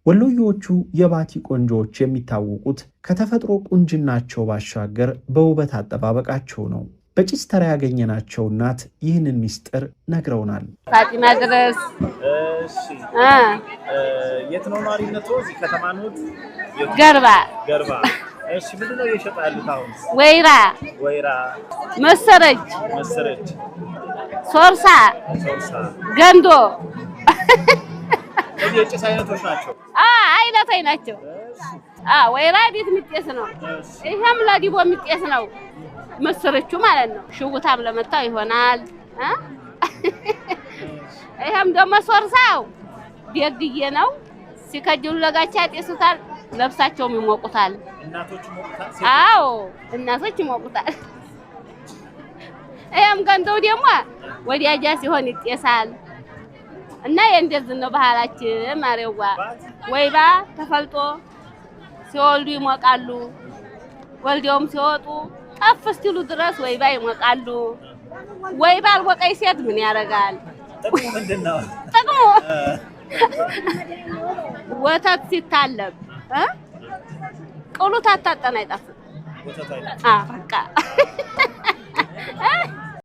ወሎዮቹ የባቲ ቆንጆዎች የሚታወቁት ከተፈጥሮ ቁንጅናቸው ባሻገር በውበት አጠባበቃቸው ነው። በጭስ ተራ ያገኘናቸው እናት ይህንን ሚስጥር ነግረውናል። ፋጢማ ድረስ የት ነው ማሪነቶ? እዚህ ከተማ ነው? ገርባ። እሺ ምንድነው እየሸጣሉት አሁን? ወይራ መሰረጅ ሶርሳ ገንዶ የጭስ አይነቶች ናቸው። አይነቶች ናቸው። ወይራ ቤት የሚጤስ ነው። ይሄም ለዲቦ የሚጤስ ነው። መሰረቹ ማለት ነው። ሽውታም ለመታው ይሆናል። ይሄም ደግሞ ሶርሳው ደግዬ ነው። ሲከጅሉ ለጋቻ ያጤሱታል። ለብሳቸውም ይሞቁታል። እናቶች ይሞቁታል። ይሄም ገንደው ደግሞ ወዲያጃ ሲሆን ይጤሳል። እና የእንደዚህ ነው ባህላችን። ማሬዋ ወይባ ተፈልጦ ሲወልዱ ይሞቃሉ። ወልደውም ሲወጡ ጠፍ እስኪሉ ድረስ ወይባ ይሞቃሉ። ወይባ አልሞቀኝ ሴት ምን ያደርጋል? ጥቅሙ ምንድነው? ጥቅሙ ወተት ሲታለብ ቅሉ ታጣጣና አይጣፍጥ። ወተት አይጣፍጥ። በቃ